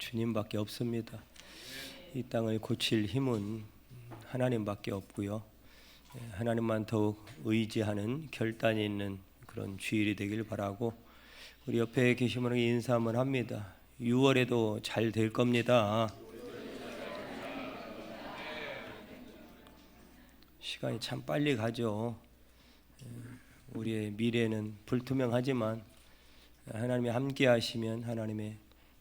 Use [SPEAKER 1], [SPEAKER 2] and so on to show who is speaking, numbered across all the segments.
[SPEAKER 1] 주님밖에 없습니다. 이 땅을 고칠 힘은 하나님밖에 없고요. 하나님만 더욱 의지하는 결단이 있는 그런 주일이 되길 바라고 우리 옆에 계신 분에게 인사 한번 합니다. 6월에도 잘 될 겁니다. 시간이 참 빨리 가죠. 우리의 미래는 불투명하지만 하나님이 함께 하시면 하나님의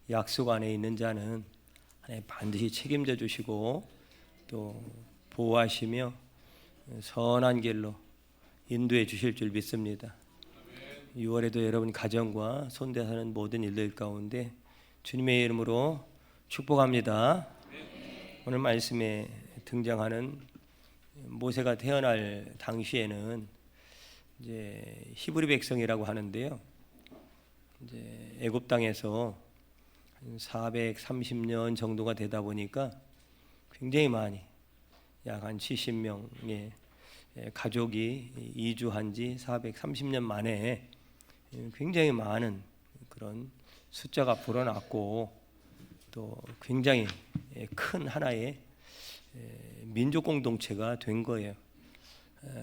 [SPEAKER 1] 약속 안에 있는 자는 하나님 반드시 책임져 주시고 또 보호하시며 선한 길로 인도해 주실 줄 믿습니다. 6월에도 여러분 가정과 손대하는 모든 일들 가운데 주님의 이름으로 축복합니다. 오늘 말씀에 등장하는 모세가 태어날 당시에는 이제 히브리 백성이라고 하는데요. 이제 애굽 땅에서 430년 정도가 되다 보니까 굉장히 많이 약 한 70명의 가족이 이주한 지 430년 만에 굉장히 많은 그런 숫자가 불어났고 또 굉장히 큰 하나의 민족 공동체가 된 거예요.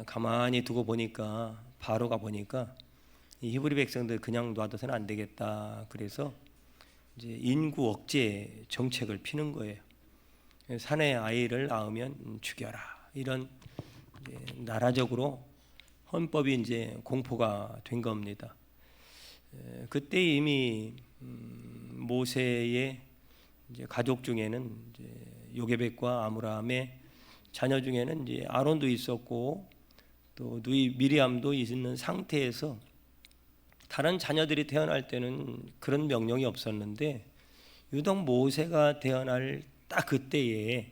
[SPEAKER 1] 가만히 두고 보니까 바로가 보니까 이 히브리 백성들 그냥 놔둬서는 안 되겠다. 그래서 이제 인구 억제 정책을 피는 거예요. 사내 아이를 낳으면 죽여라. 이런 나라적으로 헌법이 이제 공포가 된 겁니다. 그때 이미 모세의 이제 가족 중에는 이제 요게벳과 아므람의 자녀 중에는 이제 아론도 있었고 또 누이 미리암도 있는 상태에서 다른 자녀들이 태어날 때는 그런 명령이 없었는데 유독 모세가 태어날 딱 그때에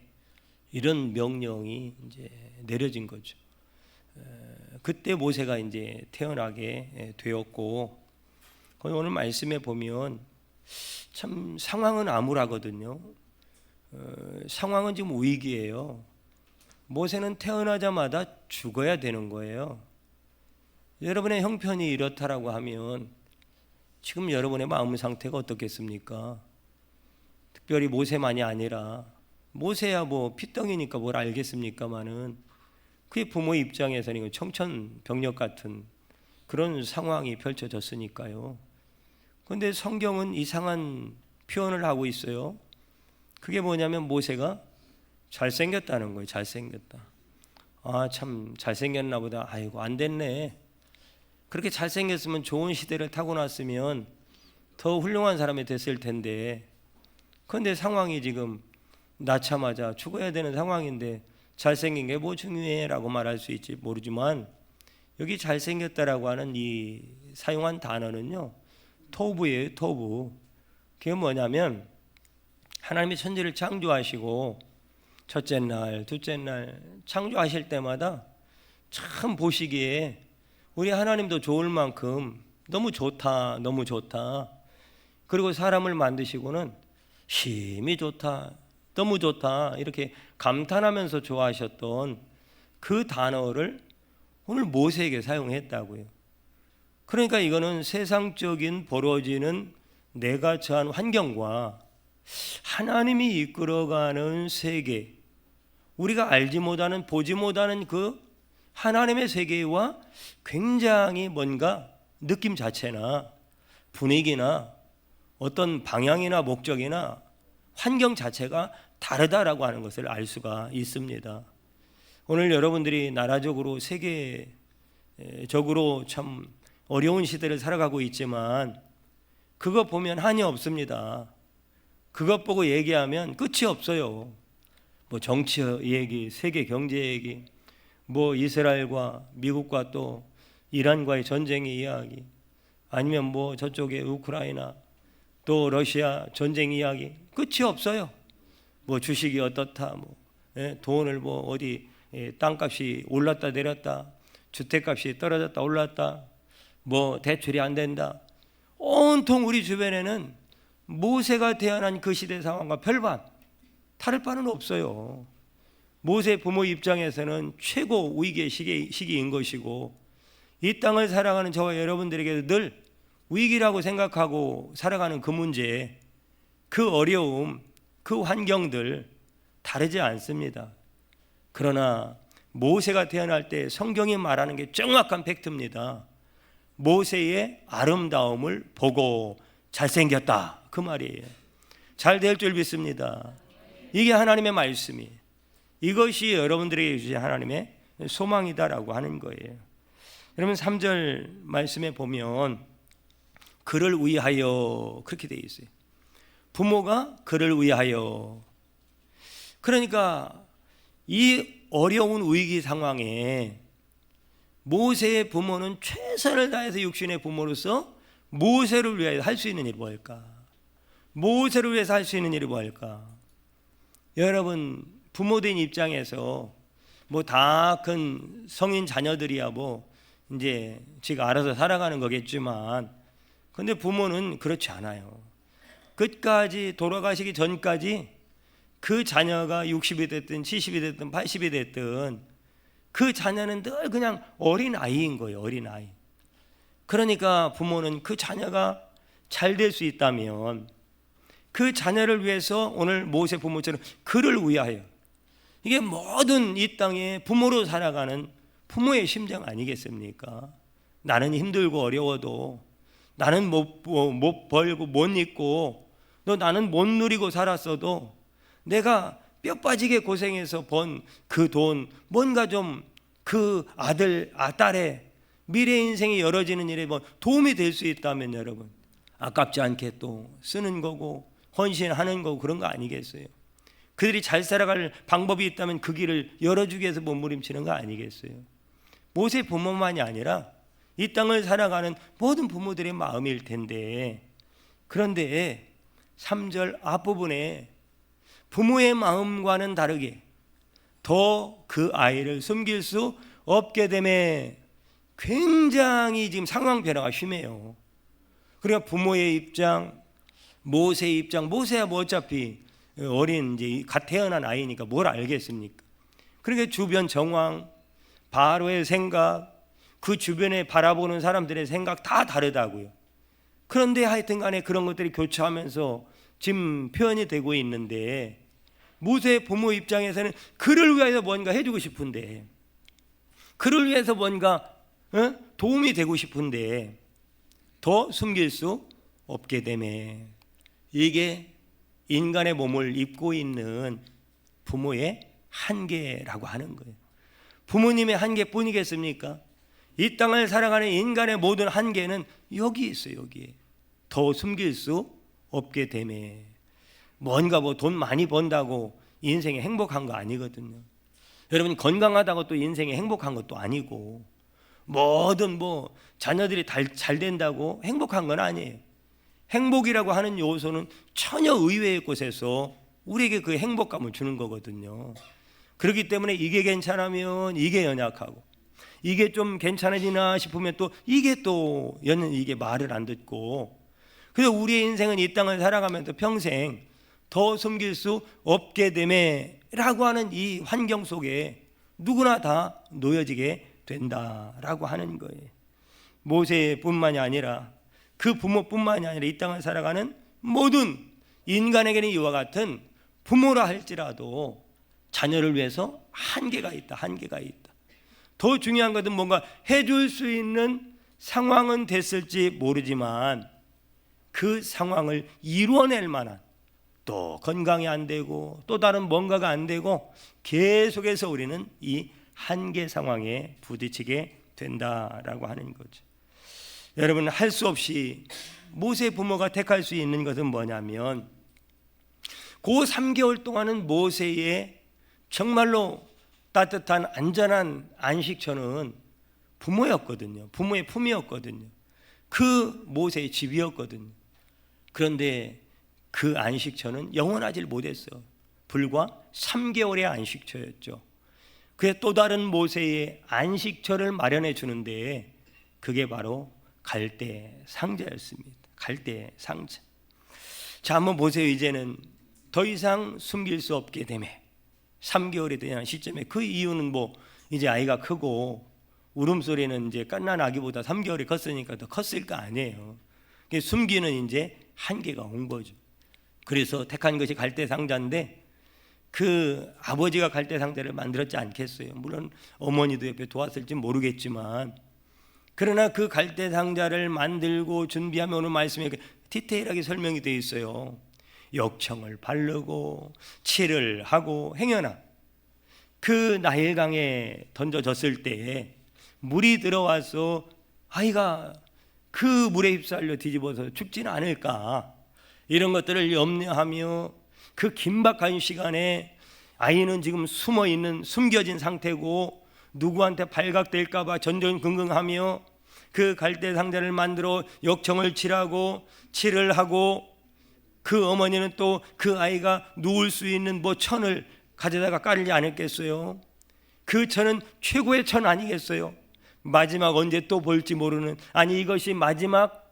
[SPEAKER 1] 이런 명령이 이제 내려진 거죠. 그때 모세가 이제 태어나게 되었고 오늘 말씀에 보면 참 상황은 암울하거든요. 상황은 지금 위기예요. 모세는 태어나자마자 죽어야 되는 거예요. 여러분의 형편이 이렇다라고 하면 지금 여러분의 마음 상태가 어떻겠습니까? 특별히 모세만이 아니라 모세야 뭐 피덩이니까 뭘 알겠습니까마는 그의 부모 입장에서는 청천벽력 같은 그런 상황이 펼쳐졌으니까요. 그런데 성경은 이상한 표현을 하고 있어요. 그게 뭐냐면 모세가 잘생겼다는 거예요. 잘생겼다. 아, 참 잘생겼나 보다. 아이고 안 됐네. 그렇게 잘생겼으면 좋은 시대를 타고났으면 더 훌륭한 사람이 됐을 텐데 그런데 상황이 지금 낳자마자 죽어야 되는 상황인데 잘생긴 게 뭐 중요해 라고 말할 수 있지 모르지만 여기 잘생겼다라고 하는 이 사용한 단어는요 토부예요. 토부. 그게 뭐냐면 하나님이 천지를 창조하시고 첫째 날 둘째 날 창조하실 때마다 참 보시기에 우리 하나님도 좋을 만큼 너무 좋다 너무 좋다 그리고 사람을 만드시고는 힘이 좋다 너무 좋다 이렇게 감탄하면서 좋아하셨던 그 단어를 오늘 모세에게 사용했다고요. 그러니까 이거는 세상적인 벌어지는 내가 처한 환경과 하나님이 이끌어가는 세계 우리가 알지 못하는 보지 못하는 그 하나님의 세계와 굉장히 뭔가 느낌 자체나 분위기나 어떤 방향이나 목적이나 환경 자체가 다르다라고 하는 것을 알 수가 있습니다. 오늘 여러분들이 나라적으로 세계적으로 참 어려운 시대를 살아가고 있지만 그것 보면 한이 없습니다. 그것 보고 얘기하면 끝이 없어요. 뭐 정치 얘기, 세계 경제 얘기, 뭐 이스라엘과 미국과 또 이란과의 전쟁의 이야기, 아니면 뭐 저쪽에 우크라이나 또 러시아 전쟁 이야기 끝이 없어요. 뭐 주식이 어떻다, 뭐 돈을 뭐 어디 땅값이 올랐다 내렸다, 주택값이 떨어졌다 올랐다, 뭐 대출이 안 된다. 온통 우리 주변에는 모세가 태어난 그 시대 상황과 별반 다를 바는 없어요. 모세 부모 입장에서는 최고 위기의 시기인 것이고 이 땅을 살아가는 저와 여러분들에게도 늘 위기라고 생각하고 살아가는 그 문제 그 어려움, 그 환경들 다르지 않습니다. 그러나 모세가 태어날 때 성경이 말하는 게 정확한 팩트입니다. 모세의 아름다움을 보고 잘생겼다, 그 말이에요. 잘 될 줄 믿습니다. 이게 하나님의 말씀이, 이것이 여러분들에게 주신 하나님의 소망이다라고 하는 거예요. 여러분 3절 말씀에 보면 그를 위하여 그렇게 되어 있어요. 부모가 그를 위하여. 그러니까 이 어려운 위기 상황에 모세의 부모는 최선을 다해서 육신의 부모로서 모세를 위하여 할 수 있는 일이 뭘까? 모세를 위해서 할 수 있는 일이 뭘까? 여러분 부모된 입장에서 뭐 다 큰 성인 자녀들이야 뭐 이제 지가 알아서 살아가는 거겠지만, 근데 부모는 그렇지 않아요. 끝까지 돌아가시기 전까지 그 자녀가 60이 됐든 70이 됐든 80이 됐든 그 자녀는 늘 그냥 어린 아이인 거예요. 어린 아이. 그러니까 부모는 그 자녀가 잘 될 수 있다면 그 자녀를 위해서 오늘 모세 부모처럼 그를 위하여, 이게 모든 이 땅에 부모로 살아가는 부모의 심정 아니겠습니까? 나는 힘들고 어려워도, 나는 못 벌고 못 입고, 너 나는 못 누리고 살았어도 내가 뼈 빠지게 고생해서 번 그 돈 뭔가 좀 그 아들 딸의 미래 인생이 열어지는 일에 뭐 도움이 될 수 있다면 여러분 아깝지 않게 또 쓰는 거고 헌신하는 거고 그런 거 아니겠어요? 그들이 잘 살아갈 방법이 있다면 그 길을 열어주기 위해서 몸부림치는 거 아니겠어요? 모세 부모만이 아니라 이 땅을 살아가는 모든 부모들의 마음일 텐데, 그런데 3절 앞부분에 부모의 마음과는 다르게 더 그 아이를 숨길 수 없게 됨에 굉장히 지금 상황 변화가 심해요. 그러니까 부모의 입장, 모세의 입장, 모세야 뭐 어차피 어린 이제 갓 태어난 아이니까 뭘 알겠습니까? 그러니까 주변 정황, 바로의 생각, 그 주변에 바라보는 사람들의 생각 다 다르다고요. 그런데 하여튼 간에 그런 것들이 교차하면서 지금 표현이 되고 있는데, 모세의 부모 입장에서는 그를 위해서 뭔가 해주고 싶은데, 그를 위해서 뭔가 도움이 되고 싶은데 더 숨길 수 없게 되매, 이게 인간의 몸을 입고 있는 부모의 한계라고 하는 거예요. 부모님의 한계뿐이겠습니까? 이 땅을 살아가는 인간의 모든 한계는 여기 있어요. 여기에 더 숨길 수 없게 되매, 뭔가 뭐 돈 많이 번다고 인생이 행복한 거 아니거든요. 여러분 건강하다고 또 인생이 행복한 것도 아니고, 뭐든 뭐 자녀들이 잘 된다고 행복한 건 아니에요. 행복이라고 하는 요소는 전혀 의외의 곳에서 우리에게 그 행복감을 주는 거거든요. 그렇기 때문에 이게 괜찮으면 이게 연약하고, 이게 좀 괜찮아지나 싶으면 또 이게 또 이게 말을 안 듣고, 그래서 우리의 인생은 이 땅을 살아가면서 평생 더 숨길 수 없게 됨에 라고 하는 이 환경 속에 누구나 다 놓여지게 된다라고 하는 거예요. 모세뿐만이 아니라 그 부모뿐만이 아니라 이 땅을 살아가는 모든 인간에게는 이와 같은 부모라 할지라도 자녀를 위해서 한계가 있다. 한계가 있다. 더 중요한 것은 뭔가 해줄 수 있는 상황은 됐을지 모르지만 그 상황을 이루어낼 만한, 또 건강이 안 되고 또 다른 뭔가가 안 되고 계속해서 우리는 이 한계 상황에 부딪히게 된다라고 하는 거죠. 여러분 할 수 없이 모세 부모가 택할 수 있는 것은 뭐냐면, 그 3개월 동안은 모세의 정말로 따뜻한 안전한 안식처는 부모였거든요. 부모의 품이었거든요. 그 모세의 집이었거든요. 그런데 그 안식처는 영원하지 못했어. 불과 3개월의 안식처였죠. 그의 또 다른 모세의 안식처를 마련해 주는데 그게 바로 갈대 상자였습니다. 갈대 상자. 자, 한번 보세요. 이제는 더 이상 숨길 수 없게 되매 3개월에 대한 시점에, 그 이유는 뭐 이제 아이가 크고 울음소리는 이제 갓난 아기보다 3개월이 컸으니까 더 컸을 거 아니에요. 숨기는 이제 한계가 온 거죠. 그래서 택한 것이 갈대상자인데 그 아버지가 갈대상자를 만들었지 않겠어요? 물론 어머니도 옆에 도왔을지 모르겠지만, 그러나 그 갈대상자를 만들고 준비하면 오늘 말씀에 디테일하게 설명이 되어 있어요. 역청을 바르고 칠을 하고 행여나 그 나일강에 던져졌을 때에 물이 들어와서 아이가 그 물에 휩쓸려 뒤집어서 죽지는 않을까, 이런 것들을 염려하며 그 긴박한 시간에 아이는 지금 숨겨진 상태고 누구한테 발각될까 봐 전전긍긍하며 그 갈대상자를 만들어 역청을 칠하고 칠을 하고, 그 어머니는 또 그 아이가 누울 수 있는 천을 가져다가 깔지 않았겠어요? 그 천은 최고의 천 아니겠어요? 마지막 언제 또 볼지 모르는, 아니 이것이 마지막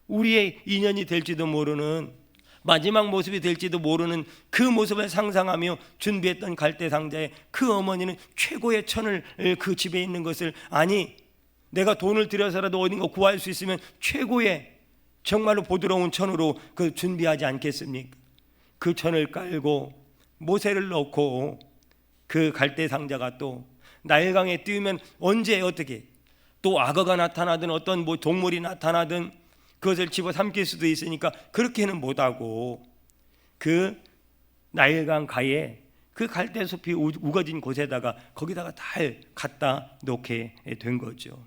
[SPEAKER 1] 우리의 인연이 될지도 모르는, 마지막 모습이 될지도 모르는 그 모습을 상상하며 준비했던 갈대상자에 그 어머니는 최고의 천을 그 집에 있는 것을, 아니 내가 돈을 들여서라도 어딘가 구할 수 있으면 최고의 정말로 보드러운 천으로 그 준비하지 않겠습니까? 그 천을 깔고 모세를 넣고 그 갈대상자가 또 나일강에 띄우면 언제 어떻게 또 악어가 나타나든 어떤 동물이 나타나든 그것을 집어삼킬 수도 있으니까 그렇게는 못하고 그 나일강 가에 그 갈대숲이 우거진 곳에다가 거기다가 잘 갖다 놓게 된 거죠.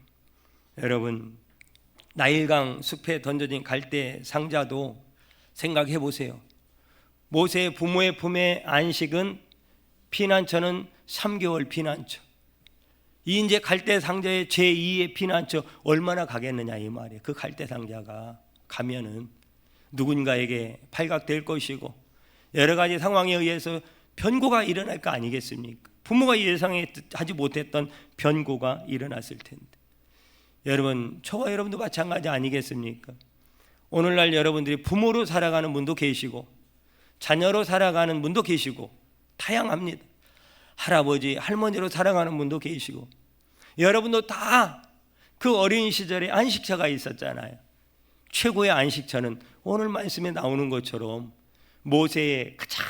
[SPEAKER 1] 여러분, 나일강 숲에 던져진 갈대 상자도 생각해 보세요. 모세의 부모의 품에 안식은 피난처는 3개월 피난처, 이 이제 갈대 상자의 제2의 피난처 얼마나 가겠느냐 이 말이에요. 그 갈대 상자가 가면은 누군가에게 발각될 것이고 여러 가지 상황에 의해서 변고가 일어날 거 아니겠습니까? 부모가 예상하지 못했던 변고가 일어났을 텐데, 여러분 저와 여러분도 마찬가지 아니겠습니까? 오늘날 여러분들이 부모로 살아가는 분도 계시고 자녀로 살아가는 분도 계시고 다양합니다. 할아버지 할머니로 살아가는 분도 계시고, 여러분도 다 그 어린 시절에 안식처가 있었잖아요. 최고의 안식처는 오늘 말씀에 나오는 것처럼 모세의 가장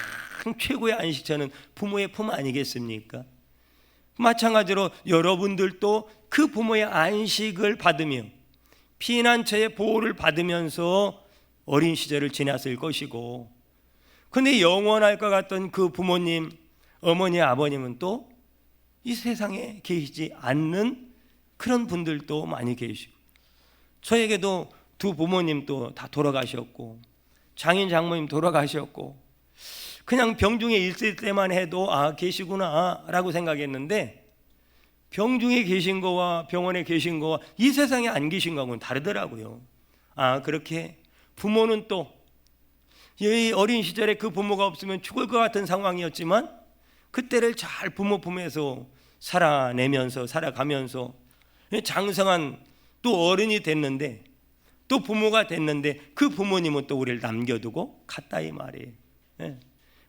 [SPEAKER 1] 최고의 안식처는 부모의 품 아니겠습니까? 마찬가지로 여러분들도 그 부모의 안식을 받으며 피난처의 보호를 받으면서 어린 시절을 지났을 것이고, 근데 영원할 것 같던 그 부모님, 어머니, 아버님은 또 이 세상에 계시지 않는 그런 분들도 많이 계시고, 저에게도 두 부모님도 다 돌아가셨고 장인 장모님 돌아가셨고, 그냥 병중에 있을 때만 해도 아 계시구나 라고 생각했는데, 병중에 계신 거와 병원에 계신 거와 이 세상에 안 계신 거하고는 다르더라고요. 아 그렇게 부모는 또 이 어린 시절에 그 부모가 없으면 죽을 것 같은 상황이었지만 그때를 잘 부모 품에서 살아가면서 장성한 또 어른이 됐는데, 또 부모가 됐는데 그 부모님은 또 우리를 남겨두고 갔다 이 말이에요.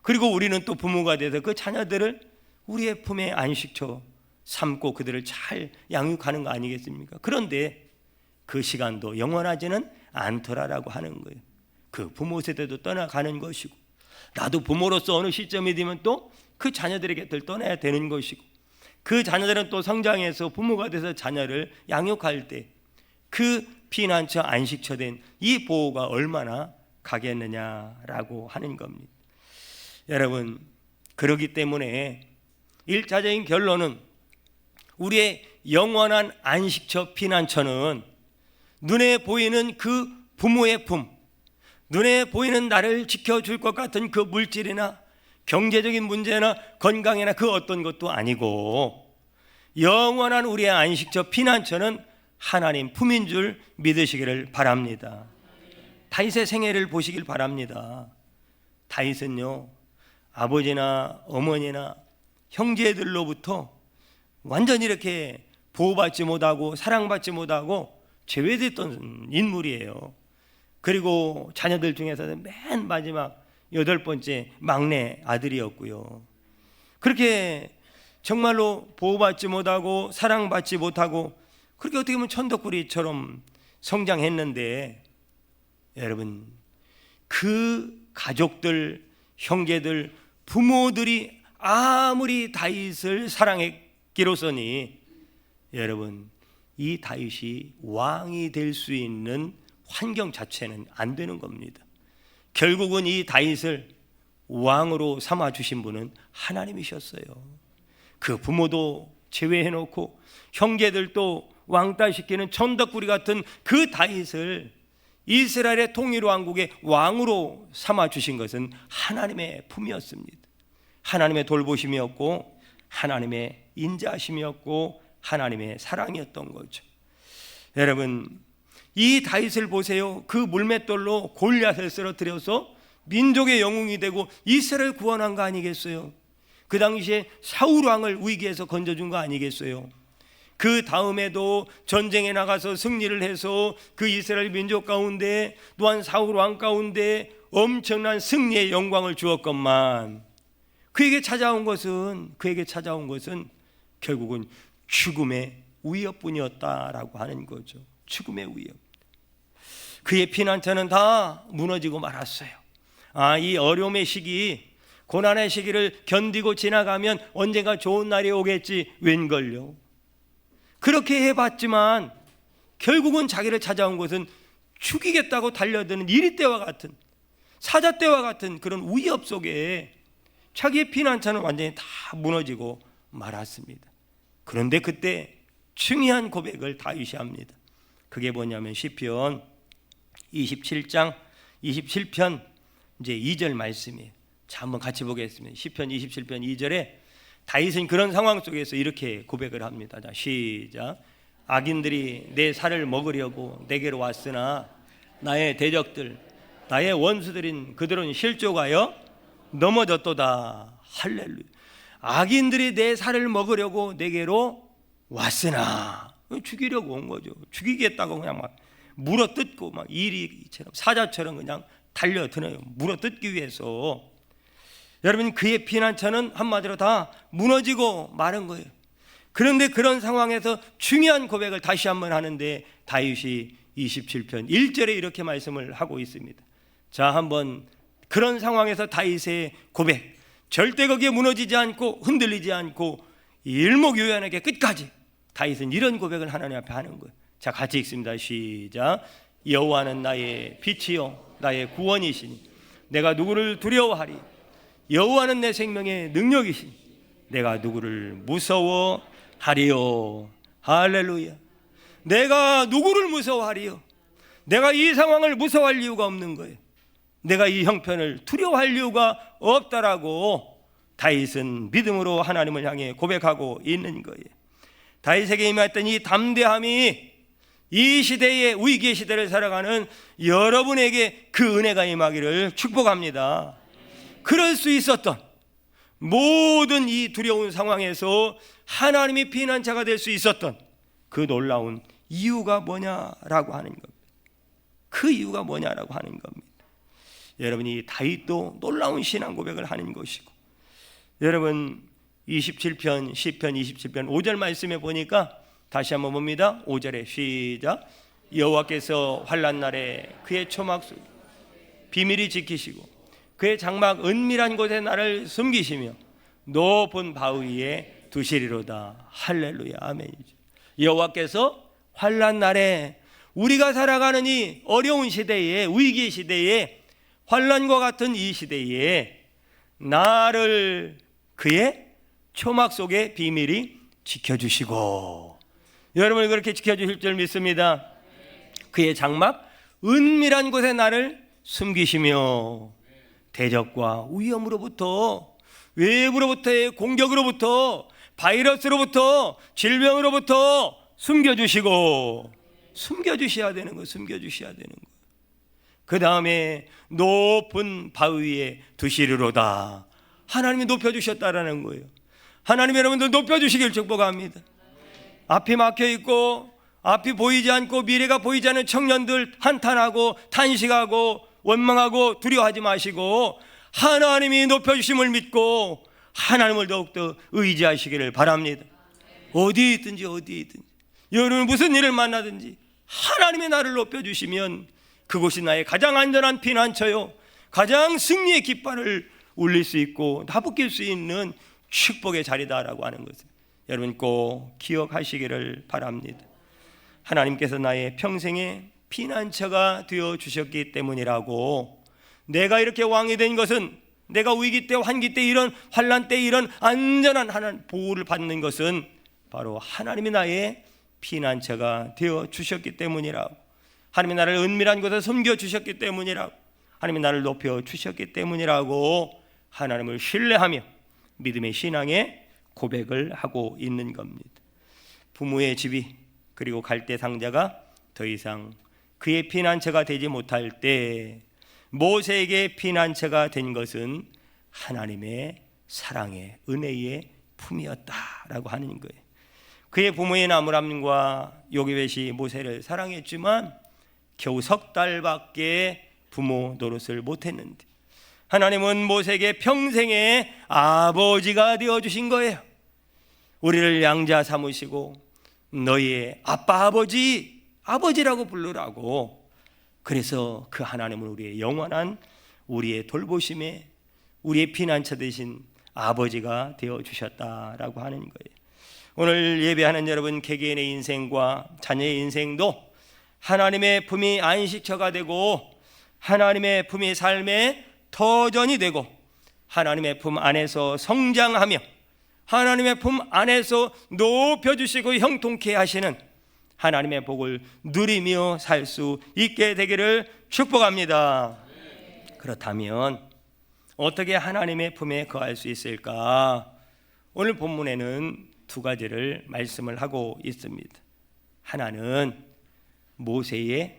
[SPEAKER 1] 그리고 우리는 또 부모가 돼서 그 자녀들을 우리의 품에 안식처 삼고 그들을 잘 양육하는 거 아니겠습니까? 그런데 그 시간도 영원하지는 않더라라고 하는 거예요. 그 부모 세대도 떠나가는 것이고, 나도 부모로서 어느 시점이 되면 또 그 자녀들의 곁을 떠나야 되는 것이고, 그 자녀들은 또 성장해서 부모가 돼서 자녀를 양육할 때 그 피난처 안식처 된 이 보호가 얼마나 가겠느냐라고 하는 겁니다. 여러분, 그렇기 때문에 1차적인 결론은 우리의 영원한 안식처 피난처는 눈에 보이는 그 부모의 품, 눈에 보이는 나를 지켜줄 것 같은 그 물질이나 경제적인 문제나 건강이나 그 어떤 것도 아니고, 영원한 우리의 안식처 피난처는 하나님 품인 줄 믿으시기를 바랍니다. 다윗의 생애를 보시길 바랍니다. 다윗은요, 아버지나 어머니나 형제들로부터 완전히 이렇게 보호받지 못하고 사랑받지 못하고 제외됐던 인물이에요. 그리고 자녀들 중에서는 맨 마지막 8번째 막내 아들이었고요. 그렇게 정말로 보호받지 못하고 사랑받지 못하고 그렇게 어떻게 보면 천덕꾸리처럼 성장했는데, 여러분 그 가족들, 형제들, 부모들이 아무리 다윗을 사랑했기로서니 여러분, 이 다윗이 왕이 될 수 있는 환경 자체는 안 되는 겁니다. 결국은 이 다윗을 왕으로 삼아 주신 분은 하나님이셨어요. 그 부모도 제외해놓고 형제들도 왕따시키는 천덕꾸리 같은 그 다윗을 이스라엘의 통일왕국의 왕으로 삼아 주신 것은 하나님의 품이었습니다. 하나님의 돌보심이었고 하나님의 인자하심이었고 하나님의 사랑이었던 거죠. 여러분, 이 다윗을 보세요. 그 물맷돌로 골리앗을 쓰러뜨려서 민족의 영웅이 되고 이스라엘을 구원한 거 아니겠어요? 그 당시에 사울 왕을 위기에서 건져준 거 아니겠어요? 그 다음에도 전쟁에 나가서 승리를 해서 그 이스라엘 민족 가운데 또한 사울 왕 가운데 엄청난 승리의 영광을 주었건만 그에게 찾아온 것은 결국은 죽음의 위협뿐이었다라고 하는 거죠. 죽음의 위협. 그의 피난처는 다 무너지고 말았어요. 이 어려움의 시기, 고난의 시기를 견디고 지나가면 언젠가 좋은 날이 오겠지 웬걸요. 그렇게 해봤지만 결국은 자기를 찾아온 것은 죽이겠다고 달려드는 이리떼와 같은, 사자떼와 같은 그런 위협 속에 자기의 피난처는 완전히 다 무너지고 말았습니다. 그런데 그때 중요한 고백을 다윗이 합니다. 그게 뭐냐면 시편 27장 27편 이제 2절 말씀이에요. 자, 한번 같이 보겠습니다. 시편 27편 2절에 다윗은 그런 상황 속에서 이렇게 고백을 합니다. 자, 시작. 악인들이 내 살을 먹으려고 내게로 왔으나 나의 대적들, 나의 원수들인 그들은 실족하여 넘어졌도다. 할렐루야. 악인들이 내 살을 먹으려고 내게로 왔으나, 죽이려고 온 거죠. 죽이겠다고 그냥 막 물어뜯고 막 이리처럼 사자처럼 그냥 달려드네요. 물어뜯기 위해서. 여러분, 그의 피난처는 한마디로 다 무너지고 마른 거예요. 그런데 그런 상황에서 중요한 고백을 다시 한번 하는데 다윗이 27편 1절에 이렇게 말씀을 하고 있습니다. 자, 한번 그런 상황에서 다윗의 고백, 절대 거기에 무너지지 않고 흔들리지 않고 일목요연하게 끝까지 다윗은 이런 고백을 하나님 앞에 하는 거예요. 자, 같이 읽습니다. 시작. 여호와는 나의 빛이요 나의 구원이시니 내가 누구를 두려워하리. 여호와는 내 생명의 능력이시니 내가 누구를 무서워하리요. 할렐루야. 내가 누구를 무서워하리요? 내가 이 상황을 무서워할 이유가 없는 거예요. 내가 이 형편을 두려워할 이유가 없다라고 다윗은 믿음으로 하나님을 향해 고백하고 있는 거예요. 다윗에게 임했던 이 담대함이 이 시대의 위기의 시대를 살아가는 여러분에게 그 은혜가 임하기를 축복합니다. 그럴 수 있었던 모든 이 두려운 상황에서 하나님이 피난처가 될 수 있었던 그 놀라운 이유가 뭐냐라고 하는 겁니다. 그 이유가 뭐냐라고 하는 겁니다. 여러분이 다윗도 놀라운 신앙 고백을 하는 것이고, 여러분 27편 시편 27편 5절 말씀에 보니까 다시 한번 봅니다. 5절에 시작. 여호와께서 환난 날에 그의 초막 속 비밀이 지키시고 그의 장막 은밀한 곳에 나를 숨기시며 높은 바위 위에 두시리로다. 할렐루야. 아멘이죠. 여호와께서 환난 날에 우리가 살아가는 이 어려운 시대에, 위기 시대에, 환난과 같은 이 시대에 나를 그의 초막 속에 비밀이 지켜주시고, 여러분을 그렇게 지켜주실 줄 믿습니다. 그의 장막 은밀한 곳에 나를 숨기시며 대적과 위험으로부터, 외부로부터의 공격으로부터, 바이러스로부터, 질병으로부터 숨겨주시고, 숨겨주셔야 되는 거예요. 숨겨주셔야 되는 거예요. 그 다음에 높은 바위 위에 두시리로다. 하나님이 높여주셨다라는 거예요. 하나님 여러분들 높여주시길 축복합니다. 앞이 막혀있고 앞이 보이지 않고 미래가 보이지 않는 청년들 한탄하고 탄식하고 원망하고 두려워하지 마시고 하나님이 높여주심을 믿고 하나님을 더욱더 의지하시기를 바랍니다. 어디에 있든지 여러분 무슨 일을 만나든지 하나님이 나를 높여주시면 그곳이 나의 가장 안전한 피난처요, 가장 승리의 깃발을 울릴 수 있고 나부낄 수 있는 축복의 자리다라고 하는 것을 여러분 꼭 기억하시기를 바랍니다. 하나님께서 나의 평생의 피난처가 되어 주셨기 때문이라고, 내가 이렇게 왕이 된 것은, 내가 위기 때 환기 때 이런 환난 때 이런 안전한 하나님 보호를 받는 것은 바로 하나님이 나의 피난처가 되어 주셨기 때문이라고, 하나님이 나를 은밀한 곳에 숨겨 주셨기 때문이라고, 하나님이 나를 높여 주셨기 때문이라고 하나님을 신뢰하며 믿음의 신앙의 고백을 하고 있는 겁니다. 부모의 집이 그리고 갈대 상자가 더 이상 그의 피난처가 되지 못할 때 모세에게 피난처가 된 것은 하나님의 사랑의 은혜의 품이었다라고 하는 거예요. 그의 부모인 아므람과 요게벳이 모세를 사랑했지만 겨우 석 달밖에 부모 노릇을 못했는데 하나님은 모세에게 평생의 아버지가 되어주신 거예요. 우리를 양자 삼으시고 너희의 아빠 아버지라고 부르라고, 그래서 그 하나님은 우리의 영원한 우리의 돌보심에 우리의 피난처 되신 아버지가 되어주셨다라고 하는 거예요. 오늘 예배하는 여러분 개개인의 인생과 자녀의 인생도 하나님의 품이 안식처가 되고 하나님의 품이 삶의 터전이 되고 하나님의 품 안에서 성장하며 하나님의 품 안에서 높여주시고 형통케 하시는 하나님의 복을 누리며 살 수 있게 되기를 축복합니다. 그렇다면 어떻게 하나님의 품에 거할 수 있을까? 오늘 본문에는 두 가지를 말씀을 하고 있습니다. 하나는 모세의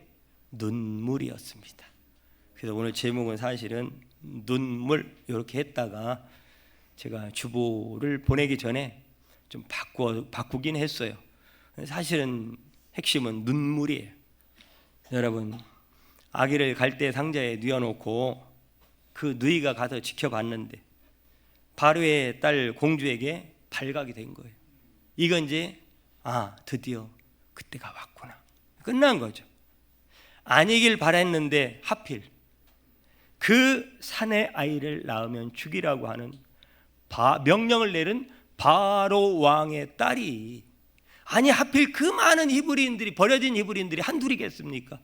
[SPEAKER 1] 눈물이었습니다. 그래서 오늘 제목은 사실은 눈물 이렇게 했다가 제가 주보를 보내기 전에 좀 바꾸긴 했어요. 사실은 핵심은 눈물이에요. 여러분, 아기를 갈대 상자에 뉘어놓고 그 누이가 가서 지켜봤는데 바로의 딸 공주에게 발각이 된 거예요. 이건 이제 드디어 그때가 왔구나, 끝난 거죠. 아니길 바랬는데 하필 그 사내 아이를 낳으면 죽이라고 하는 명령을 내린 바로 왕의 딸이, 아니 하필 그 많은 히브리인들이, 버려진 히브리인들이 한둘이겠습니까?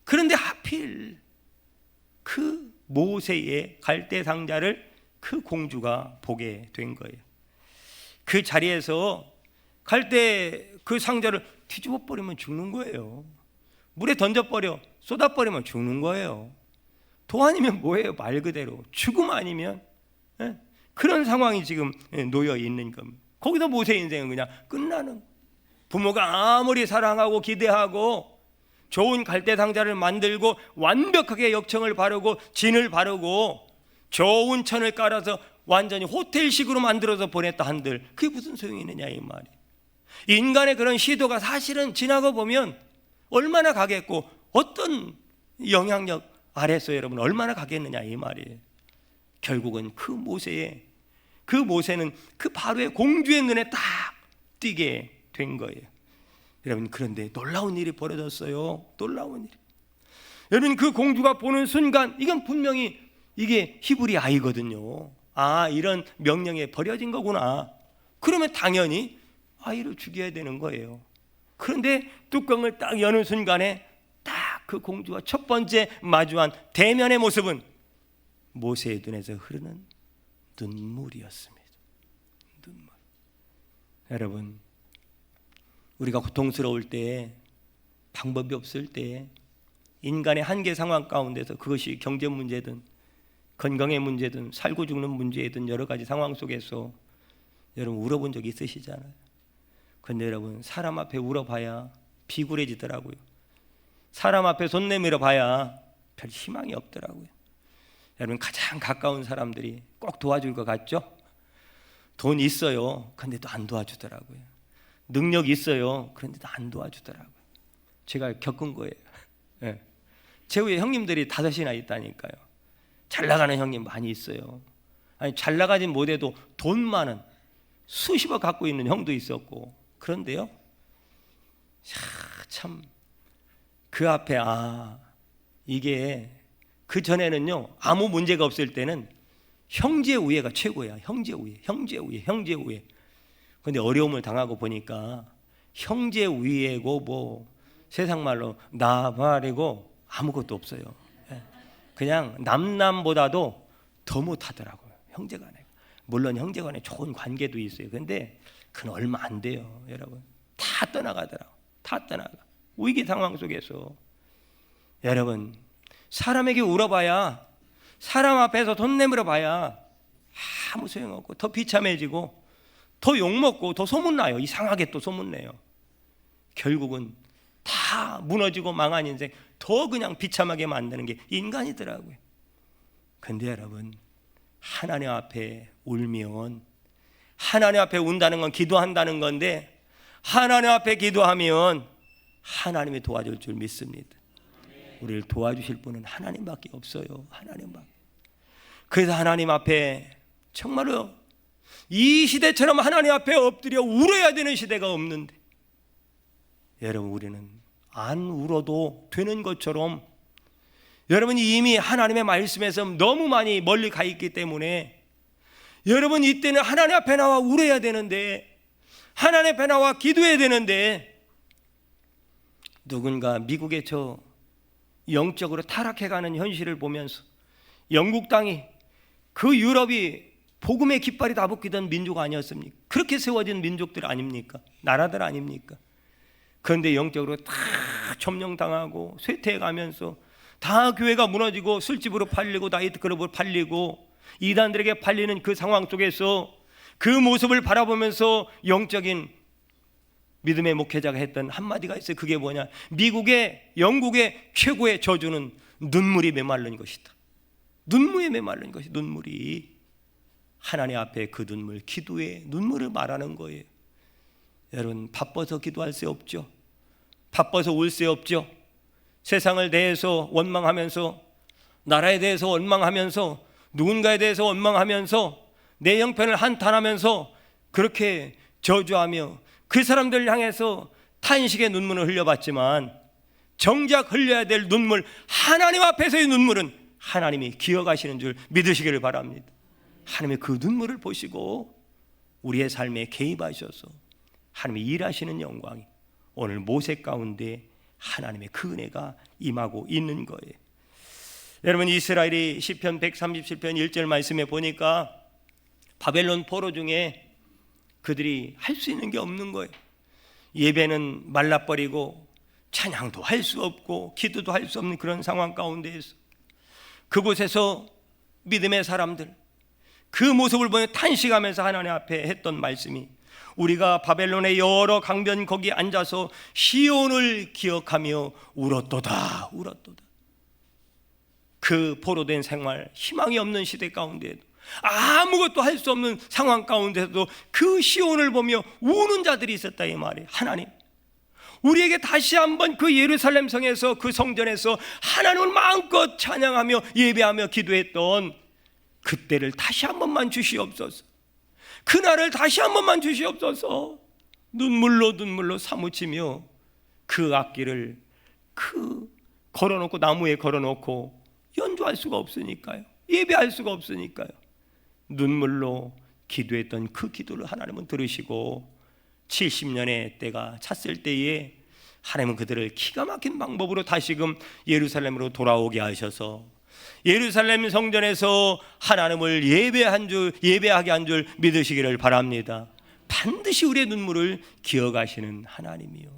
[SPEAKER 1] 그런데 하필 그 모세의 갈대 상자를 그 공주가 보게 된 거예요. 그 자리에서 갈대 그 상자를 뒤집어 버리면 죽는 거예요. 물에 던져버려 쏟아버리면 죽는 거예요. 도 아니면 뭐예요? 말 그대로 죽음 아니면 그런 상황이 지금 놓여 있는 겁니다. 거기서 모세의 인생은 그냥 끝나는 거예요. 부모가 아무리 사랑하고 기대하고 좋은 갈대 상자를 만들고 완벽하게 역청을 바르고 진을 바르고 좋은 천을 깔아서 완전히 호텔식으로 만들어서 보냈다 한들 그게 무슨 소용이 있느냐 이 말이에요. 인간의 그런 시도가 사실은 지나고 보면 얼마나 가겠고 어떤 영향력 아래서 여러분 얼마나 가겠느냐 이 말이에요. 결국은 그 모세는 그 바로의 공주의 눈에 딱 띄게 된 거예요. 여러분, 그런데 놀라운 일이 벌어졌어요. 놀라운 일. 여러분, 그 공주가 보는 순간 이건 분명히 이게 히브리 아이거든요. 이런 명령에 버려진 거구나. 그러면 당연히 아이를 죽여야 되는 거예요. 그런데 뚜껑을 딱 여는 순간에 딱 그 공주와 첫 번째 마주한 대면의 모습은 모세의 눈에서 흐르는 눈물이었습니다. 눈물. 여러분, 우리가 고통스러울 때, 방법이 없을 때, 인간의 한계 상황 가운데서 그것이 경제 문제든 건강의 문제든 살고 죽는 문제든 여러 가지 상황 속에서 여러분 울어본 적 있으시잖아요. 그런데 여러분, 사람 앞에 울어봐야 비굴해지더라고요. 사람 앞에 손 내밀어 봐야 별 희망이 없더라고요. 여러분, 가장 가까운 사람들이 꼭 도와줄 것 같죠? 돈 있어요. 그런데도 안 도와주더라고요. 능력 있어요. 그런데도 안 도와주더라고요. 제가 겪은 거예요. 네. 제 위에 형님들이 5이나 있다니까요. 잘 나가는 형님 많이 있어요. 아니, 잘 나가진 못해도 돈 많은 수십억 갖고 있는 형도 있었고. 그런데요, 참 그 앞에 이게 그 전에는요, 아무 문제가 없을 때는 형제 우애가 최고야. 형제 우애. 근데 어려움을 당하고 보니까 형제 우애고 뭐 세상 말로 나발이고 아무것도 없어요. 그냥 남남보다도 더 못하더라고요. 형제간에. 물론 형제간에 좋은 관계도 있어요. 근데 그건 얼마 안 돼요, 여러분. 다 떠나가더라고. 다 떠나가. 위기 상황 속에서 여러분, 사람에게 울어봐야, 사람 앞에서 돈 내밀어 봐야 아무 소용없고 더 비참해지고 더 욕먹고 더 소문나요. 이상하게 또 소문내요. 결국은 다 무너지고 망한 인생 더 그냥 비참하게 만드는 게 인간이더라고요. 근데 여러분, 하나님 앞에 울면, 하나님 앞에 운다는 건 기도한다는 건데, 하나님 앞에 기도하면 하나님이 도와줄 줄 믿습니다. 우리를 도와주실 분은 하나님밖에 없어요. 하나님밖에. 그래서 하나님 앞에 정말로 이 시대처럼 하나님 앞에 엎드려 울어야 되는 시대가 없는데, 여러분, 우리는 안 울어도 되는 것처럼, 여러분이 이미 하나님의 말씀에서 너무 많이 멀리 가 있기 때문에, 여러분 이때는 하나님 앞에 나와 울어야 되는데, 하나님 앞에 나와 기도해야 되는데, 누군가 미국의 저 영적으로 타락해가는 현실을 보면서 영국 땅이, 그 유럽이 복음의 깃발이 다 붙기던 민족 아니었습니까? 그렇게 세워진 민족들 아닙니까? 나라들 아닙니까? 그런데 영적으로 다 점령당하고 쇠퇴해가면서 다 교회가 무너지고 술집으로 팔리고 나이트클럽으로 팔리고 이단들에게 팔리는 그 상황 속에서 그 모습을 바라보면서 영적인 믿음의 목회자가 했던 한마디가 있어요. 그게 뭐냐? 미국의, 영국의 최고의 저주는 눈물이 메마른 것이다. 눈물에 메마른 것이, 눈물이. 하나님 앞에 그 눈물, 기도의 눈물을 말하는 거예요. 여러분, 바빠서 기도할 수 없죠. 바빠서 울 수 없죠. 세상을 대해서 원망하면서, 나라에 대해서 원망하면서, 누군가에 대해서 원망하면서, 내 형편을 한탄하면서 그렇게 저주하며 그 사람들을 향해서 탄식의 눈물을 흘려봤지만, 정작 흘려야 될 눈물, 하나님 앞에서의 눈물은 하나님이 기억하시는 줄 믿으시기를 바랍니다. 하나님의 그 눈물을 보시고 우리의 삶에 개입하셔서 하나님이 일하시는 영광이 오늘 모세 가운데 하나님의 그 은혜가 임하고 있는 거예요. 여러분, 이스라엘이 시편 137편 1절 말씀에 보니까 바벨론 포로 중에 그들이 할 수 있는 게 없는 거예요. 예배는 말라버리고 찬양도 할 수 없고 기도도 할 수 없는 그런 상황 가운데에서 그곳에서 믿음의 사람들, 그 모습을 보며 탄식하면서 하나님 앞에 했던 말씀이, 우리가 바벨론의 여러 강변 거기 앉아서 시온을 기억하며 울었도다. 그 포로된 생활, 희망이 없는 시대 가운데에도, 아무것도 할 수 없는 상황 가운데서도 그 시온을 보며 우는 자들이 있었다, 이 말이에요. 하나님, 우리에게 다시 한번 그 예루살렘 성에서, 그 성전에서 하나님을 마음껏 찬양하며 예배하며 기도했던 그때를 다시 한 번만 주시옵소서. 그날을 다시 한 번만 주시옵소서. 눈물로 사무치며 그 악기를 걸어놓고, 나무에 걸어놓고 연주할 수가 없으니까요. 예배할 수가 없으니까요. 눈물로 기도했던 그 기도를 하나님은 들으시고 70년의 때가 찼을 때에 하나님은 그들을 기가 막힌 방법으로 다시금 예루살렘으로 돌아오게 하셔서 예루살렘 성전에서 하나님을 예배하게 한 줄 믿으시기를 바랍니다. 반드시 우리의 눈물을 기억하시는 하나님이요.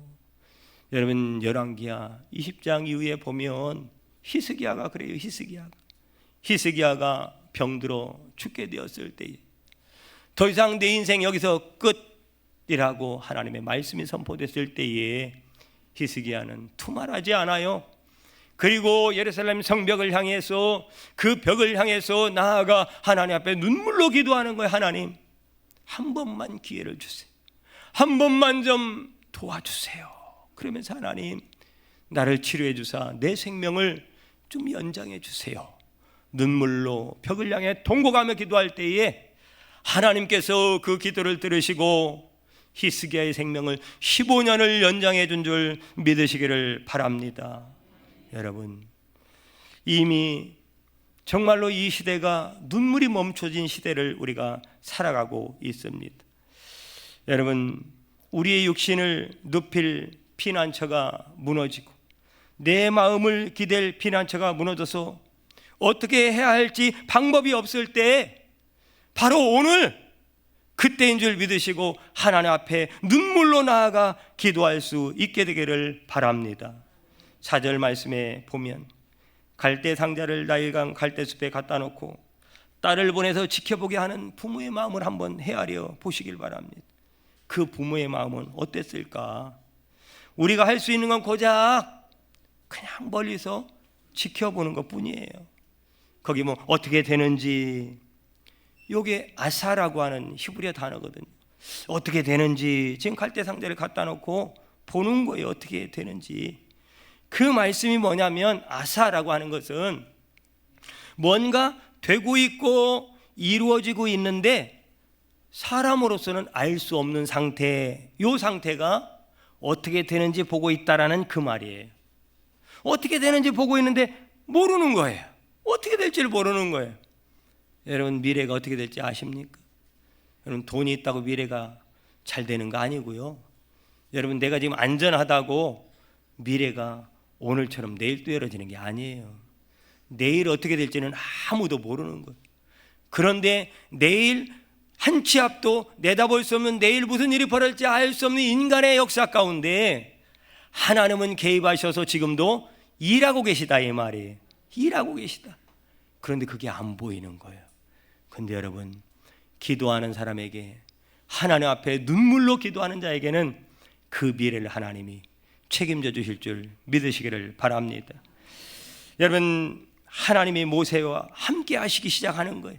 [SPEAKER 1] 여러분, 열왕기하 20장 이후에 보면 히스기야가 그래요. 히스기야가 병들어 죽게 되었을 때에 더 이상 내 인생 여기서 끝이라고 하나님의 말씀이 선포됐을 때에 히스기야는 투말하지 않아요. 그리고 예루살렘 성벽을 향해서, 그 벽을 향해서 나아가 하나님 앞에 눈물로 기도하는 거예요. 하나님, 한 번만 기회를 주세요. 한 번만 좀 도와주세요. 그러면서 하나님, 나를 치료해 주사 내 생명을 좀 연장해 주세요. 눈물로 벽을 향해 통곡하며 기도할 때에 하나님께서 그 기도를 들으시고 히스기야의 생명을 15년을 연장해 준 줄 믿으시기를 바랍니다. 여러분, 이미 정말로 이 시대가 눈물이 멈춰진 시대를 우리가 살아가고 있습니다. 여러분, 우리의 육신을 눕힐 피난처가 무너지고 내 마음을 기댈 피난처가 무너져서 어떻게 해야 할지 방법이 없을 때 바로 오늘 그때인 줄 믿으시고 하나님 앞에 눈물로 나아가 기도할 수 있게 되기를 바랍니다. 4절 말씀에 보면 갈대 상자를 나일강 갈대숲에 갖다 놓고 딸을 보내서 지켜보게 하는 부모의 마음을 한번 헤아려 보시길 바랍니다. 그 부모의 마음은 어땠을까? 우리가 할 수 있는 건 고작 그냥 멀리서 지켜보는 것 뿐이에요. 거기 뭐 어떻게 되는지, 요게 아사라고 하는 히브리어 단어거든요. 어떻게 되는지 지금 갈대 상자를 갖다 놓고 보는 거예요. 어떻게 되는지. 그 말씀이 뭐냐면 아사라고 하는 것은 뭔가 되고 있고 이루어지고 있는데 사람으로서는 알 수 없는 상태, 이 상태가 어떻게 되는지 보고 있다라는 그 말이에요. 어떻게 되는지 보고 있는데 모르는 거예요. 어떻게 될지를 모르는 거예요. 여러분, 미래가 어떻게 될지 아십니까? 여러분, 돈이 있다고 미래가 잘 되는 거 아니고요. 여러분, 내가 지금 안전하다고 미래가 오늘처럼 내일 또 열어지는 게 아니에요. 내일 어떻게 될지는 아무도 모르는 거예요. 그런데 내일 한 치 앞도 내다볼 수 없는, 내일 무슨 일이 벌어질지 알 수 없는 인간의 역사 가운데 하나님은 개입하셔서 지금도 일하고 계시다, 이 말이에요. 일하고 계시다. 그런데 그게 안 보이는 거예요. 그런데 여러분, 기도하는 사람에게, 하나님 앞에 눈물로 기도하는 자에게는 그 미래를 하나님이 책임져 주실 줄 믿으시기를 바랍니다. 여러분, 하나님이 모세와 함께 하시기 시작하는 거예요.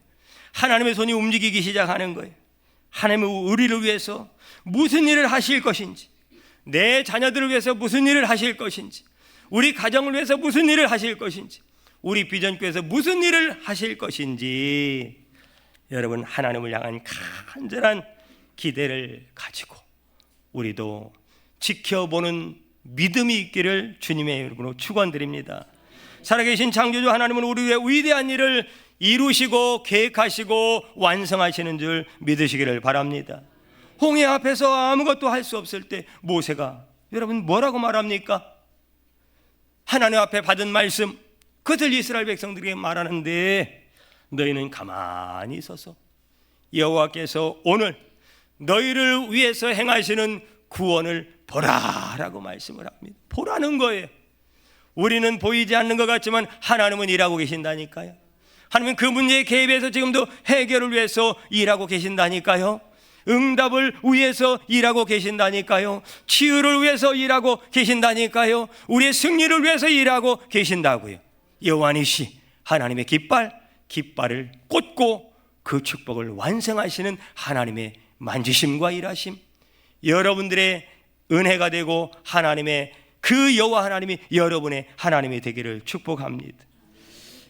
[SPEAKER 1] 하나님의 손이 움직이기 시작하는 거예요. 하나님의 우리를 위해서 무슨 일을 하실 것인지, 내 자녀들을 위해서 무슨 일을 하실 것인지, 우리 가정을 위해서 무슨 일을 하실 것인지, 우리 비전교회에서 무슨 일을 하실 것인지, 여러분, 하나님을 향한 간절한 기대를 가지고 우리도 지켜보는 믿음이 있기를 주님의 이름으로 축원드립니다. 살아계신 창조주 하나님은 우리 위해 위대한 일을 이루시고 계획하시고 완성하시는 줄 믿으시기를 바랍니다. 홍해 앞에서 아무것도 할 수 없을 때 모세가, 여러분, 뭐라고 말합니까? 하나님 앞에 받은 말씀, 그들 이스라엘 백성들에게 말하는데, 너희는 가만히 있어서 여호와께서 오늘 너희를 위해서 행하시는 구원을 보라라고 말씀을 합니다. 보라는 거예요. 우리는 보이지 않는 것 같지만 하나님은 일하고 계신다니까요. 하나님은 그 문제에 개입해서 지금도 해결을 위해서 일하고 계신다니까요. 응답을 위해서 일하고 계신다니까요. 치유를 위해서 일하고 계신다니까요. 우리의 승리를 위해서 일하고 계신다고요. 여호와니시, 하나님의 깃발을 꽂고 그 축복을 완성하시는 하나님의 만지심과 일하심, 여러분들의 은혜가 되고 하나님의 그 여호와 하나님이 여러분의 하나님이 되기를 축복합니다.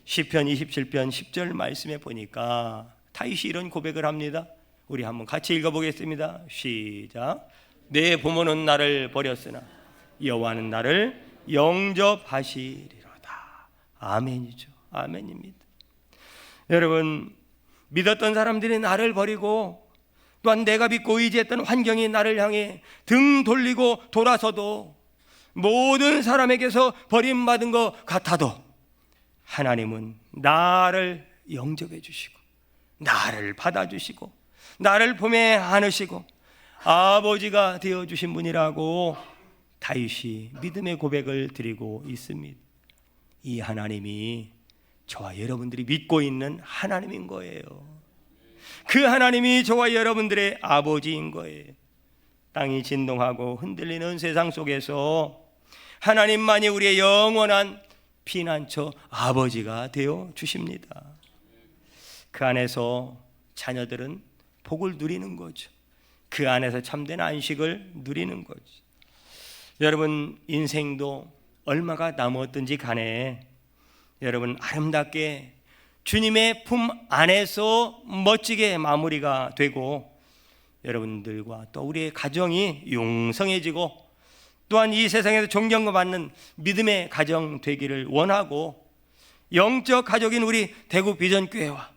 [SPEAKER 1] 시편 27편 10절 말씀에 보니까 다윗이 이런 고백을 합니다. 우리 한번 같이 읽어보겠습니다. 시작. 내 부모는 나를 버렸으나 여호와는 나를 영접하시리로다. 아멘이죠. 아멘입니다. 여러분, 믿었던 사람들이 나를 버리고 또한 내가 믿고 의지했던 환경이 나를 향해 등 돌리고 돌아서도 모든 사람에게서 버림받은 것 같아도 하나님은 나를 영접해 주시고 나를 받아주시고 나를 품에 안으시고 아버지가 되어주신 분이라고 다윗이 믿음의 고백을 드리고 있습니다. 이 하나님이 저와 여러분들이 믿고 있는 하나님인 거예요. 그 하나님이 저와 여러분들의 아버지인 거예요. 땅이 진동하고 흔들리는 세상 속에서 하나님만이 우리의 영원한 피난처 아버지가 되어 주십니다. 그 안에서 자녀들은 복을 누리는 거죠. 그 안에서 참된 안식을 누리는 거죠. 여러분, 인생도 얼마가 남았든지 간에 여러분 아름답게 주님의 품 안에서 멋지게 마무리가 되고 여러분들과 또 우리의 가정이 용성해지고 또한 이 세상에서 존경받는 믿음의 가정 되기를 원하고 영적 가족인 우리 대구 비전교회와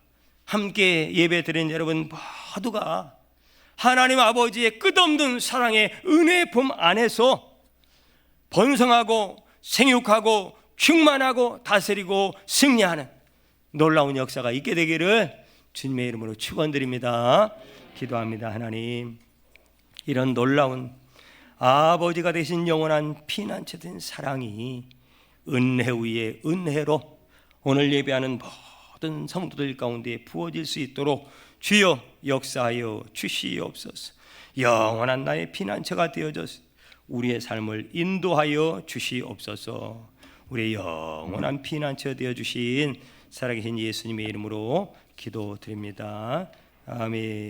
[SPEAKER 1] 함께 예배 드린 여러분 모두가 하나님 아버지의 끝없는 사랑의 은혜 품 안에서 번성하고 생육하고 충만하고 다스리고 승리하는 놀라운 역사가 있게 되기를 주님의 이름으로 축원드립니다. 기도합니다. 하나님, 이런 놀라운 아버지가 되신 영원한 피난처 된 사랑이 은혜 위에 은혜로 오늘 예배하는 모든 성도들 가운데 부어질 수 있도록 주여 역사하여 주시옵소서. 영원한 나의 피난처가 되어져서 우리의 삶을 인도하여 주시옵소서. 우리의 영원한 피난처 되어주신 살아계신 예수님의 이름으로 기도드립니다. 아멘.